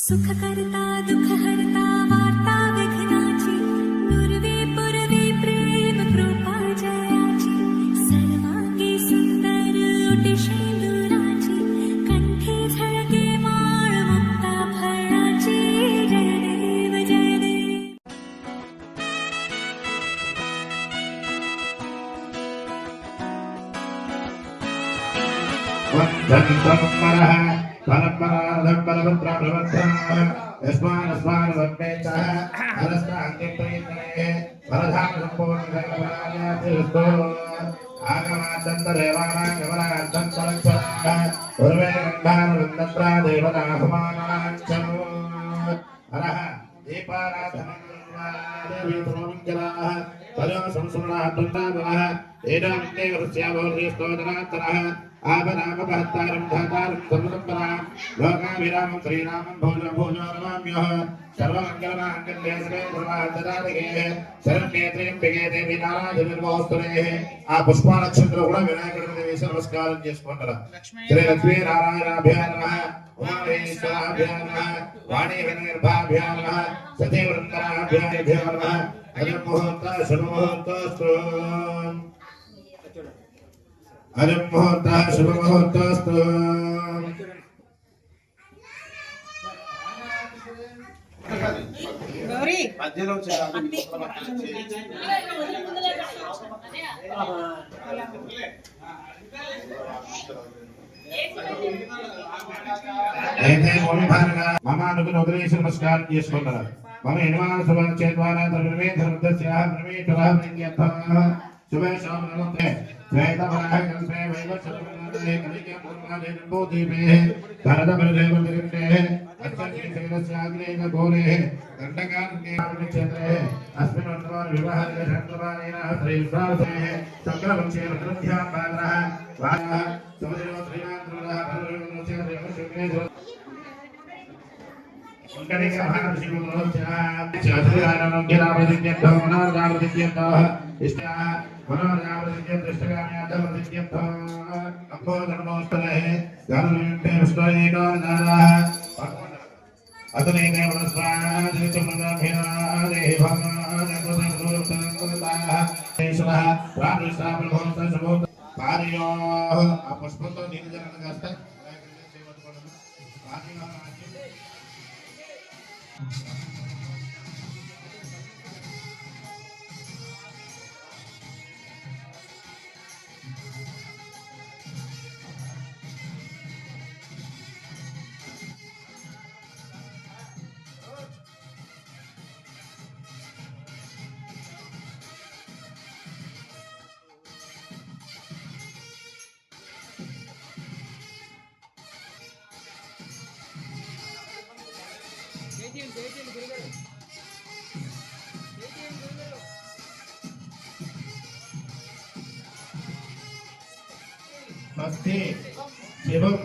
सुखकर्ता दुःखहर्ता वार्ता विघ्नाची दुर्वे पुरवे प्रेम कृपा जयाची सर्वांगी सुंदर ओटी शेंदुराची कंठी झळके माळ मुक्ता फळाची जय देव जय देव। परम्परार्थं बलवत्रप्रवत्तः यस्मान् वन्मेतः हरस्तान्ते प्रयत्ने परधामसम्पूर्णसकलफलायातिरस्तो आगमादन्तदेवानां गमनादन्तरक्षराः पूर्वे गन्धानुवन्दत्रा देवताहुमानाञ्चनु हरः दीपाराधनं देवी सर्वमङ्गलाः तयो संस्मरणाः वृन्दावनः एनामिते वृस्याभोर्यस्तोदनात्तरः आपदापहत्तारं धातारं सर्वसम्पदां लोकाभिरामं श्रीरामं भोजो भोजो नमाम्यः सर्वमङ्गलमाङ्गल्ये सर्वे सर्वार्थदायके शरण्ये देवी नारायणनमोस्तुते आ पुष्पानक्षत्र కూడా వినాయకుడి దేవి నమస్కారం చేసుకుంటారు శ్రీ లక్ష్మీ నారాయణాభ్యాం నమః ఉమామహేశ్వరాభ్యాం నమః వాణీ వినర్భాభ్యాం నమః సతీ వృందాభ్యాం నమః అయం ముహూర్త శుభముహూర్తస్తు अरे मुहूर्ता शुभ मुहूर्तस्तु गौरी मध्यलो नमस्कार मम यजमान शुभचेद्वारा धर्मे धर्मदस्याः परमेश्वरः प्रीत्यर्थः शुभे शामनमते श्वेतवराह कंसे वैवस्वतमनादे कलिके पूर्णादे नम्बोदीपे भरतभरदेवतिरिन्दे अच्चन्यसेनस्याग्नेन घोरे दण्डकान्ते क्षेत्रे अस्मिन् वर्तमान विवाहस्य शङ्करवाणेन श्रीविश्वासे चक्रवंशे रुद्रध्यां भागरः वायः सुमदेव श्रीमान्ध्रः भरतवंशे देवशुक्रे उनका भाग शिवोच्चारणोग्यरावदित्यर्थः मनोरावदित्यर्थः इष्टा मनोरावदित्य दृष्टगाम्यार्थः अम्बोधर्मोस्तले गारुण्यन्ते विष्णुरेको नाराः अतनेके मनस्वादितुमदाभिरादेहि भगवानकुतुर्गुरुतनकुताः ईश्वरः प्राणिष्ठाप्रभोस्तशुभो पारियोः पुष्पतो निर्जनगस्त स्वस्ति शिवं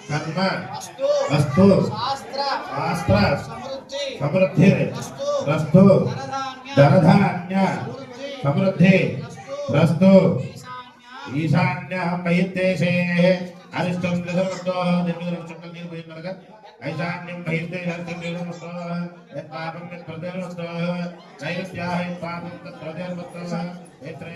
कर्म अस्तु शास्त्र समृद्धि रस्तु धनधान्य समृद्धि रस्तु ईशान्य महिदेशे अरिष्टं दशमतो निर्मितं चक्कर निर्भयनरक ऐशान्यं महिदेशे अरिष्टं निर्मितं यत्पापं यत्प्रदेशतो नैवेद्याः यत्पापं तत्प्रदेशतो एत्रे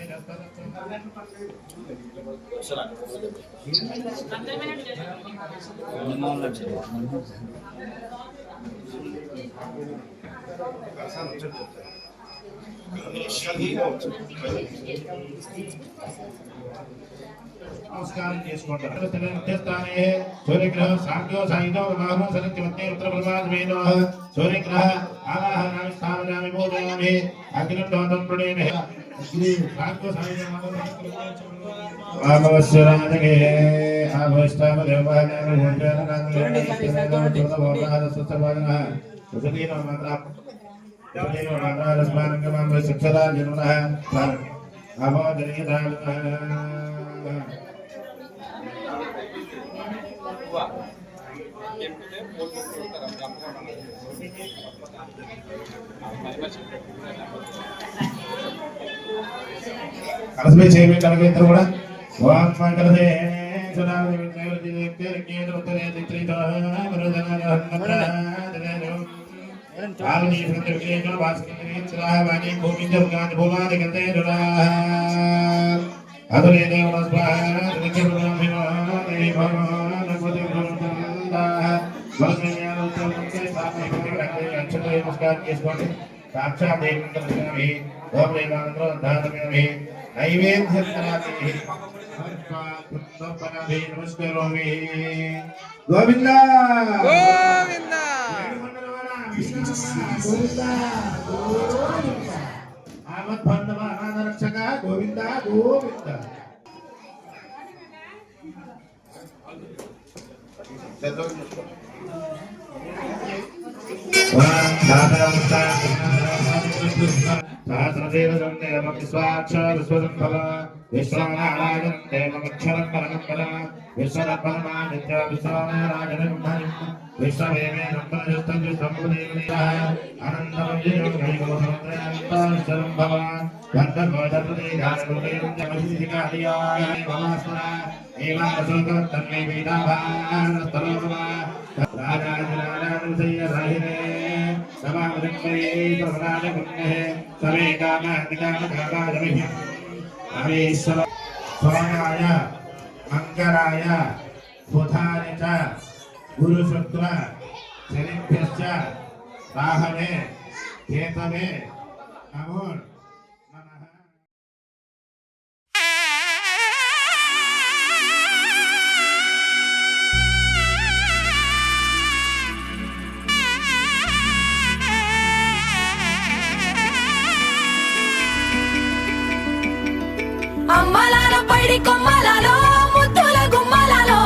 नमस्कार చేసుకుంటారు తెస్తానే సూర్యగ్రహ సాంఖ్యో సాయిదో మహాను సరత్యవతే ఉత్తరప్రభాద్వేనో సూర్యగ్రహ ఆవాహనామి స్థాపయామి పూజయామి అగ్నిదోతం ప్రణేమే శ్రీ సాంఖ్యో సాయిదో మహాను ఆమవస్యరాజగే ఆమవస్తామ దేవానామ భోజనానామ సుతవాదన సుతీన మంత్ర సుతీన మంత్రస్మానంగమం శిక్షరా జనునః అవోదరియదానః కలసమే చేయమే కలగ ఇద్దరు కూడా ఓం మంగళదే సునాది విద్యార్థి కేంద్ర ఉత్తరే దిత్రిత వరదన ఆలని సంతృప్తితో వాసుకి శ్రావణి గోవిందర్గాని భూమాది గంతే దురా అదులే దేవన స్వాహ త్రికరుణాభిమానే భగవానపతి గురునందా వల్మేయాలు తోంతే సామేకరే అక్షరే నమస్కారం చేసుకోండి సాక్షాత్ దేవంతరస్వామి ఓం దేవానంద ధారమే నైవేద్యం కరామి నమస్కారోమి గోవింద గోవింద ఆమద్ బంధవ అనాథ రక్షక గోవింద గోవింద సహస్రదేవ విశ్వనారాయణ దేవక్షరం పరమపర విశ్వరపరమాదిత్య విశ్వనారాయణ విశ్వవేమే సంపదస్తు సంపదేవ ఆనందమయం భవ గంధగోదపదే గానోదేవం జమసికారియాయ భవాస్వర ఏవాసుక తన్మే వేదాభానస్తలోమ రాజాజనారాయణసయ్య రాహినే సమావృత్తే ప్రవరాజగుణే సమే కామాదికామకారాజమిహ్యం అమేశ్వర సోయాయ మంగళాయ బుధాయ చ గురుశుక్ర శనిభ్యశ్చ రాహవే కేతవే నమో నమః. అమ్మలాల పైడి కొమ్మలలో ముద్దుల గుమ్మలలో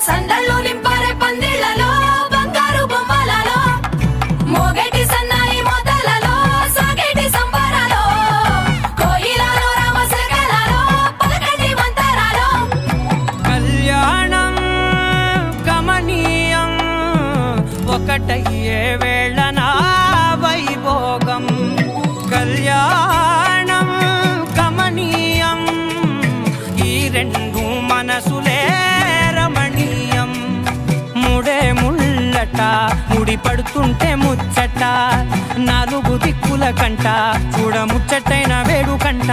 సందళ్ళు నింపారే పందిళ్లలో బంగారు బొమ్మలలో మోగేటి సన్నాయి మొదలలో సాగేటి సంబరాలో కోయిలలో రామశకలలో పలకటి మంతరాలో కళ్యాణం గమనీయం ఒకటయ్యే వేళ నా వైభోగం కళ్యాణం గమనీయం ఈ రెండు మనసులే రమణీయం ముడే ముళ్ళట ముడి పడుతుంటే ముచ్చట నాలుగు దిక్కుల కంట చూడ ముచ్చటైన వేడుకంట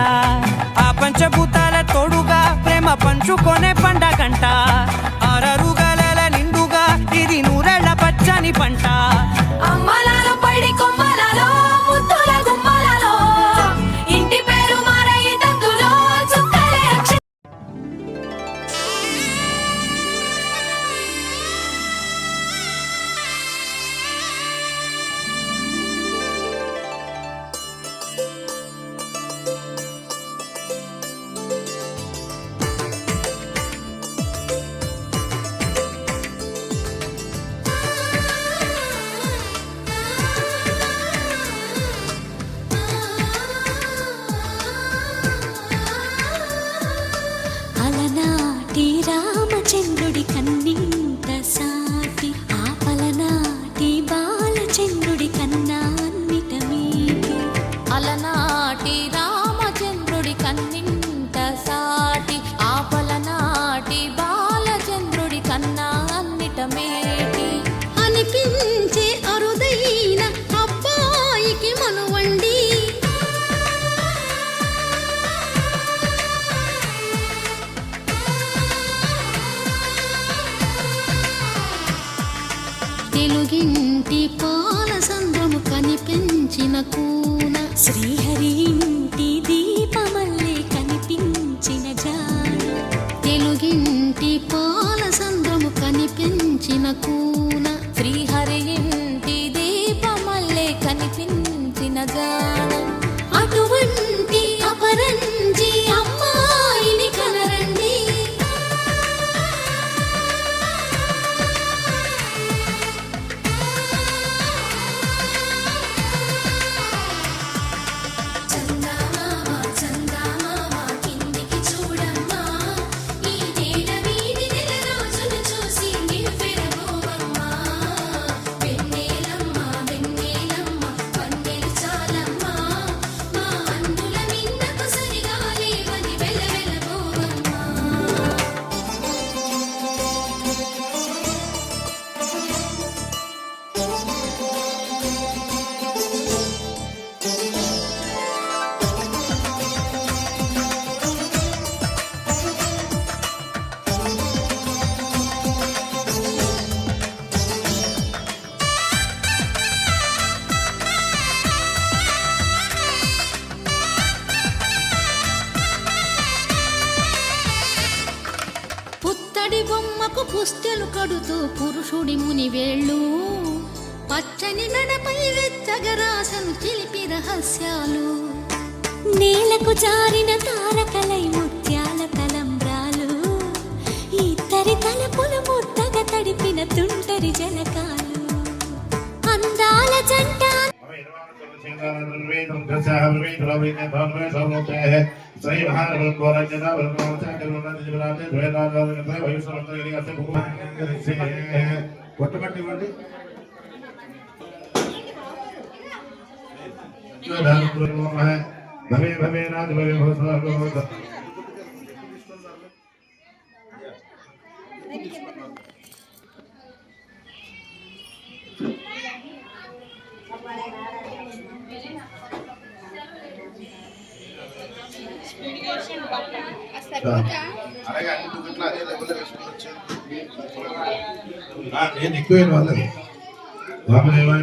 ఆ పంచభూతాల తోడుగా ప్రేమ పంచుకొనే పండగంట అరరుగల నిండుగా ఇది నూరెళ్ళ పచ్చని పంట అమ్మలాల పైడి కొమ్మలలో ముద్దుల గుమ్మలలో ఇంటి పేరు మారయి తందులో చుక్కలే అక్ష అలనాటి రామచంద్రుడి కన్నింత సాటి ఆపలనాటి బాలచంద్రుడి కన్నా అన్నిట మీటి అలనాటి రామచంద్రుడి కన్నింత సాటి ఆపలనాటి బాలచంద్రుడి కన్నా అన్నిట మేటి అనిపించే అరుదైన అబ్బాయికి మనువండి తెలుగింటి పాల సంద్రము కనిపించిన కూన శ్రీహరి ఇంటి దీపమల్లే కనిపించిన జాన తెలుగింటి పాల సంద్రము కనిపించిన కూన శ్రీహరి ఇంటి దీపమల్లే కనిపించిన జాన అటువంటి అపరంజి అమ్మాయిని కనరండి చూడమ్మా ఈ తేడ వీధి నెల రోజులు చూసి నివ్వెరబోవమ్మా పుస్తెలు కడుతూ పురుషుడి ముని వేళ్ళు పచ్చని మెడపై వెచ్చగరాసను చిలిపి రహస్యాలు నేలకు జారిన తారకలై ముత్యాల తలంబ్రాలు ఇద్దరి తలపుల ముద్దగా తడిపిన తుంటరి జలకాలు అందాల జంట కొట్టబట్టివ్వండి భవే భవే నాథ భవే భవ అలాగే అన్ని టికెట్లు అదే లెవెల్లో వేసుకుని వచ్చాను నేను ఎక్కువ వాళ్ళది వామదేవాయ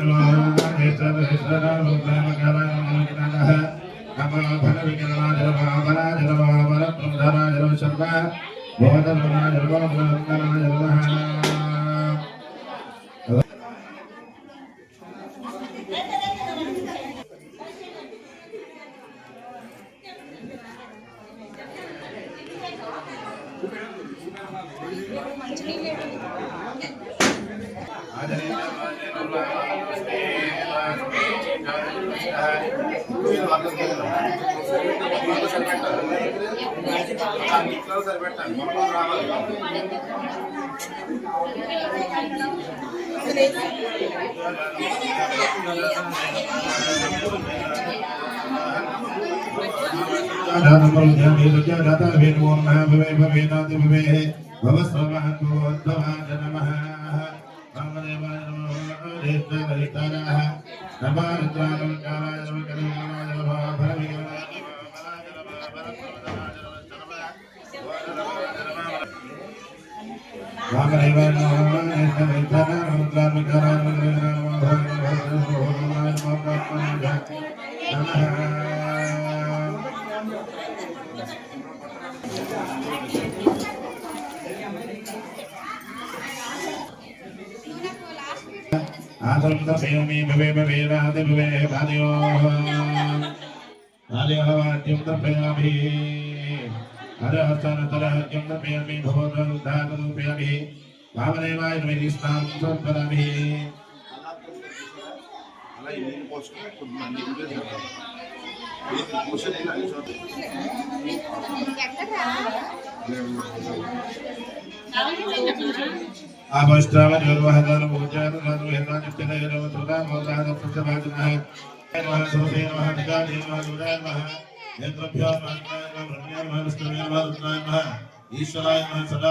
ఈశ్వరాయ సదా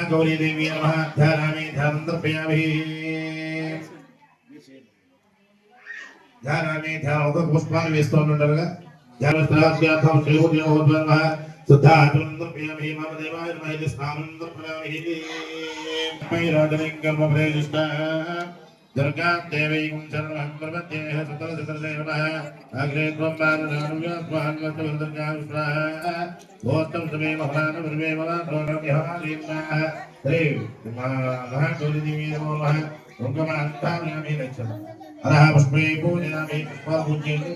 गौरी देवी नमः ध्यानामि ध्यानं तर्पयामि ध्यानामि ध्यानं पुष्पाणि वेस्तुंडलगा ध्यानस्त्राभ्यार्थं श्रीभूतिनमः शुद्धाचरणं तर्पयामि मम देवाय नमः स्नानं तर्पयामि मैराजलिङ्गर्मप्रतिष्ठा दुर्गा देवी शरणं प्रपद्ये सततदेवः अग्रे त्वं बालनानुव्यास्मान्वत्तवृन्दर्गाविष्णः भोस्तं समे महानवर्वे मलात्रोणम्यहारीन्नाः देव महागौरीदेवी नमो नमः उङ्गमान्ताम्यामि गच्छतु अरः पुष्पे पूजयामि पुष्पपूज्यते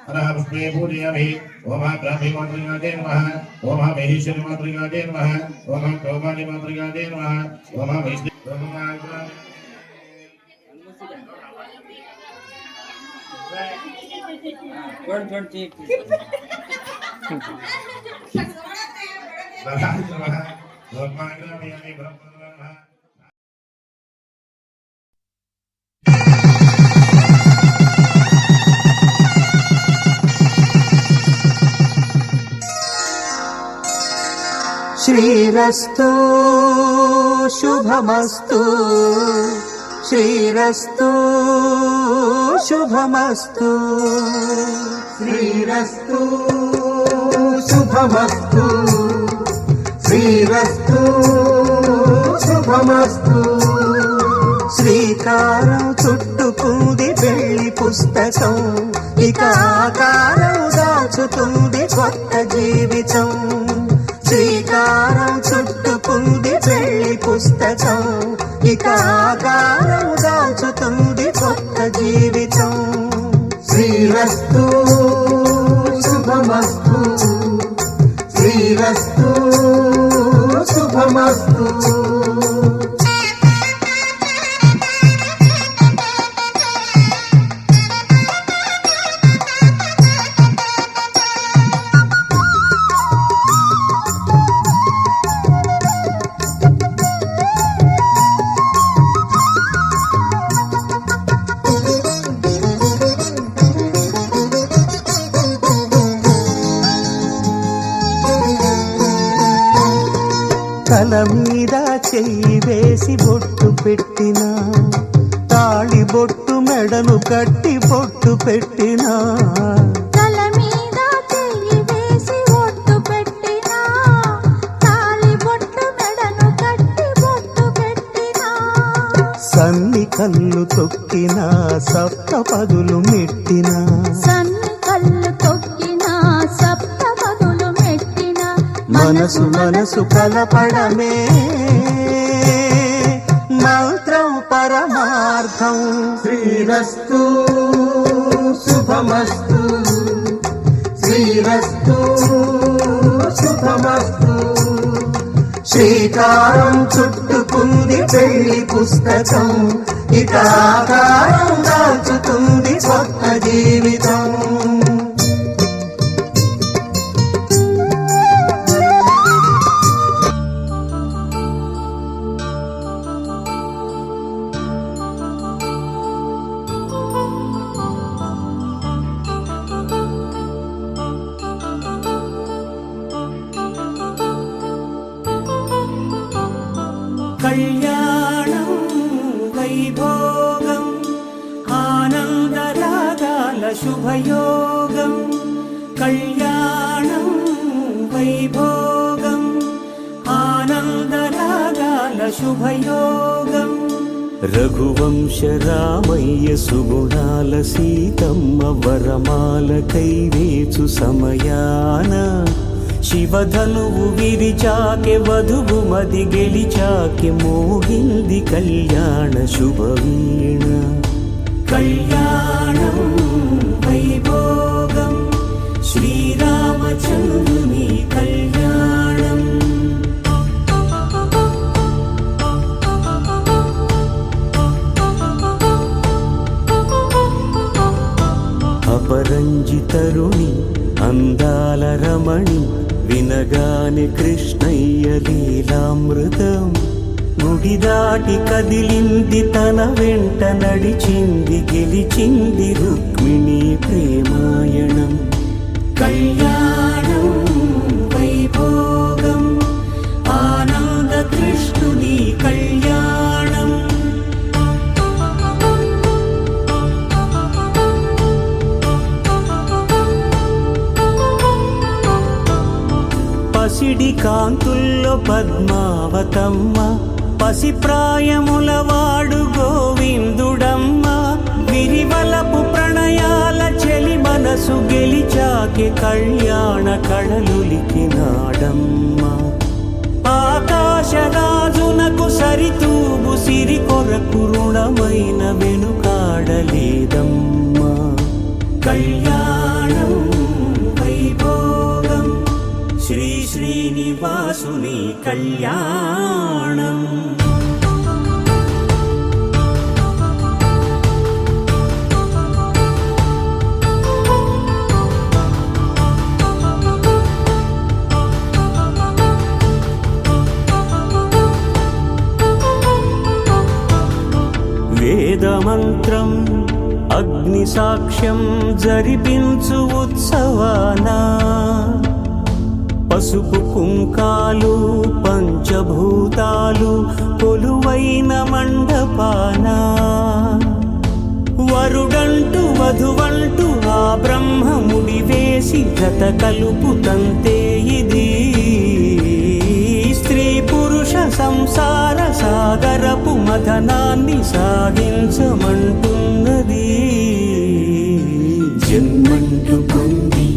अरः पुष्पे पूजयामि ओम ब्राह्मीमातृगादे नमः ओम महेश्वरीमातृगादे नमः ओम कौमारीमातृगादे नमः ओम वैष्णव श्रीरस्तु शुभमस्तु श्रीरस्तु శుభమస్తు శ్రీరస్తు శుభమస్తు శ్రీరస్తు శుభమస్తు శ్రీకారం చుట్టుకుంది పెళ్లి పుస్తకం ఇక ఆకారం దాచుతుంది కొత్త జీవితం శ్రీకారం చుట్టుకుంది పెళ్లి పుస్తకం ఇక ఆకారం దాచుతుంది కొత్త జీవితం శ్రీరస్తు శుభమస్తు శ్రీరస్తు శుభమస్తు తల మీద చెయ్యి వేసి బొట్టు పెట్టినా తాళి బొట్టు మెడను కట్టి బొట్టు పెట్టినా తల మీద చెయ్యి వేసి బొట్టు పెట్టినా తాళి బొట్టు మెడను కట్టి బొట్టు పెట్టినా సన్ని కళ్ళు తొక్కినా సప్త పదులు మెట్టినా సన్ని కళ్ళు తొక్కినా సప్త పదులు మెట్టినా మనసు మనసు కలపడమే మంత్రం పరమార్థం శ్రీరస్తు శుభమస్తు శ్రీరస్తు శుభమస్తు శ్రీకారం చుట్టుకుంది పెళ్లి పుస్తకం ఇక ఆకారం దాచుతుంది కొత్త జీవితం కళ్యాణం వైభోగం ఆనందరాగాల శుభయోగం కళ్యాణం వైభోగం ఆనందరాగాల శుభయోగం రఘువంశ రామయ్య సుగుణాల సీతమ్మ వరమాల కైవేచు సమయాన శివధనువు విరిచాకె వధువు మది గెలిచాకె మోగింది కళ్యాణ శుభవీణ కళ్యాణం వైభోగం శ్రీరామచంద్రుని కళ్యాణం అపరంజి తరుణి అందాల రమణి వినగాని కృష్ణయ్య లీలామృతం గుడి దాటి కదిలింది తన వెంట నడిచింది గెలిచింది రుక్మిణి ప్రేమాయణం కళ్యాణం వైభోగం ఆనంద కృష్ణుని కళ్యాణం పసిడి కాంతుల్లో పద్మావతమ్మ పసిప్రాయముల వాడు గోవిందుడమ్మ విరివలపు ప్రణయాల చెలి మనసు గెలిచాకే కళ్యాణ కళలులికినాడమ్మ ఆకాశరాజునకు సరితూగు సిరి కొరకు రుణమైన వెనుకాడలేదమ్మా కళ్యాణం వైభోగం శ్రీ శ్రీనివాసుని కళ్యాణం వేదమంత్రం అగ్ని సాక్ష్యం జరిపించు ఉత్సవానా పసుపు కుంకాలు పంచభూతాలు కొలువైన మండపాన వరుడంటూ వధువంటూ ఆ బ్రహ్మ ముడివేసి జత కలుపుతంతే ఇది స్త్రీ పురుష సంసార సాగరపు మథనాన్ని సాగించమంటున్నది. జన్మంటూ పొంది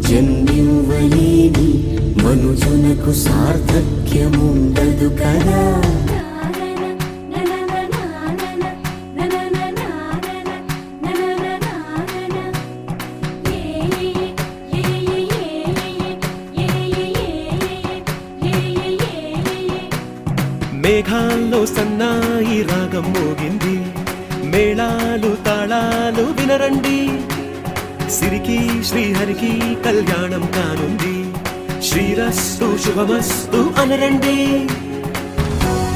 జన్మివ్వలేని మనుజునకు సార్థక్యముండదు కదా. మేఘాల్లో సన్నాయి రాగం మోగింది, మేళాలు తాళాలు వినరండి. సిరికి శ్రీహరికి కళ్యాణం కానుంది, శ్రీరస్తు శుభమస్తు అనరండి.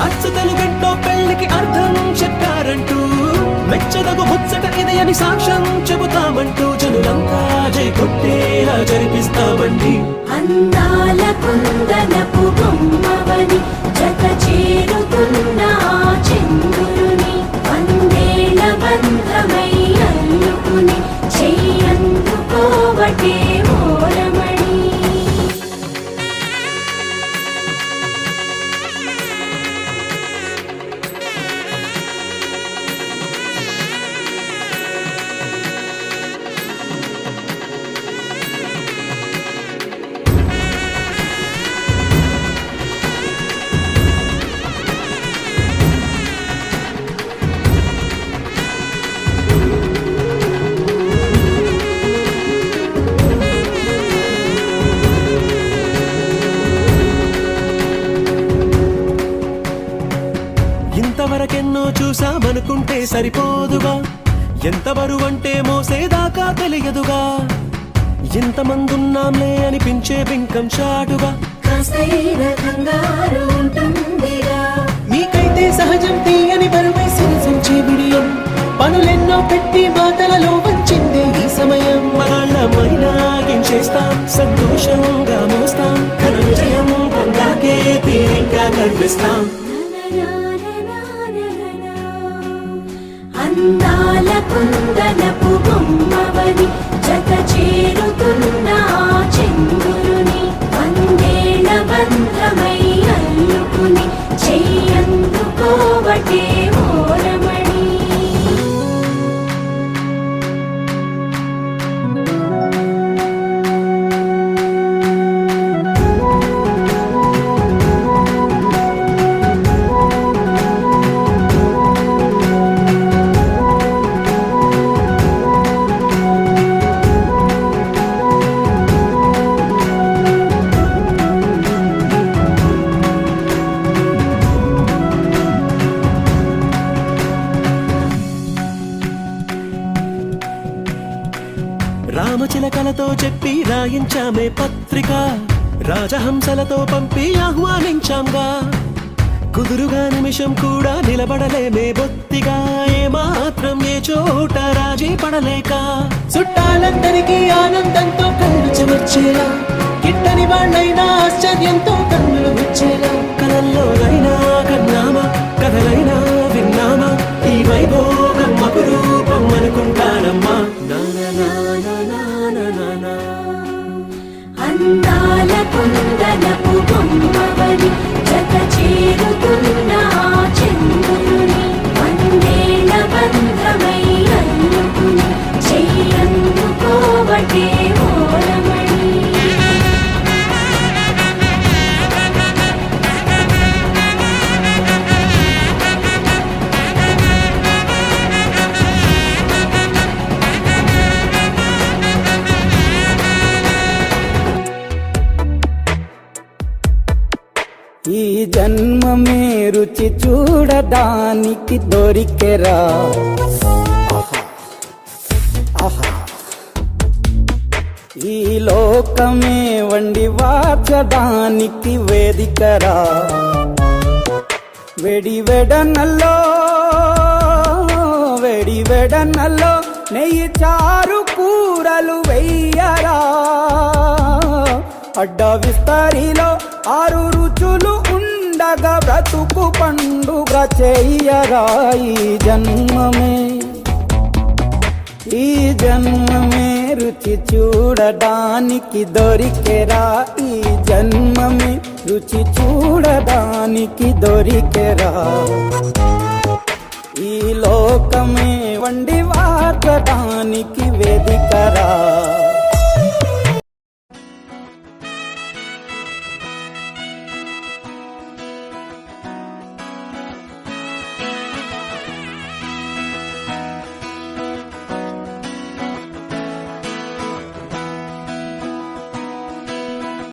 అచ్చతలు గంటో పెళ్లికి అర్థం చెప్పారంటూ, మెచ్చదగు ముచ్చట ఇది అని సాక్ష్యం చెబుతామంటూ జనులంతా జై కొట్టేలా జరిపిస్తామండి. అందాల కుందనపు బొమ్మవని జత చేరుతున్న చంద్రుని వందేళ్ల బంధమై అల్లుకుని చెయ్యందుకోవటే మోరమణి. ఇంతవరకెన్నో చూసామనుకుంటే సరిపోదుగా, ఎంత బరువంటే మోసేదాకా తెలియదుగా. ఇంతమందున్నాంలే అనిపించే బింకం చాటుగా, మీకైతే సహజం తీయని బరువై సిరిసించే బిడియం. పనులెన్నో పెట్టి మాటలలో వచ్చిందే ఈ సమయం. మనల్ళమైనాగించేస్తాం, సంతోషంగా మోస్తాం, ఘన విజయం పొందాకే తీరిగ్గా కనిపిస్తాం. అందాల కుందనపు బొమ్మవని జత చేరుతున్న చంద్రుని వందేళ్ల బంధమై అల్లుకుని చెయ్యందుకోవటే మోరమణి. రామచిలకలతో చెప్పి రాయించామే పత్రిక, రాజహంసలతో పంపి ఆహ్వానించాంగా. కుదురుగా నిమిషం కూడా నిలబడలేమే బొత్తిగా, ఏమాత్రం ఏ చోట రాజీ పడలేక. చుట్టాలందరికీ ఆనందంతో కళ్ళు చెమర్చేలా, కిట్టని వాళ్ళైనా ఆశ్చర్యంతో కన్నులు వచ్చేలా. కలల్లోనైనా కన్నామా, కథలైనా విన్నామా, ఈ వైభోగం అపురూపం అనుకుంటానమ్మా. అందాల కుందనపు బొమ్మవని జత చేరుతున్న చంద్రుని వందేళ్ల బంధమై అల్లుకుని చెయ్యందుకోవటే మోరమణి. ఈ జన్మమే రుచి చూడడానికి దొరికెరా. ఈ లోకమే వండి వాచడానికి వేదికరా. వెడి వెడనల్లో నెయ్యి చారు కూరలు వెయ్యరా. అడ్డ విస్తరిలో 6 రుచులు ఉండగా బ్రతుకు పండుగ చెయ్యరా. ఈ జన్మమే ఈ జన్మమే రుచి చూడడానికి దొరికెరా, ఈ జన్మమే రుచి చూడడానికి దొరికెరా. ఈ లోకమే వండి వార్చడానికి వేదికరా.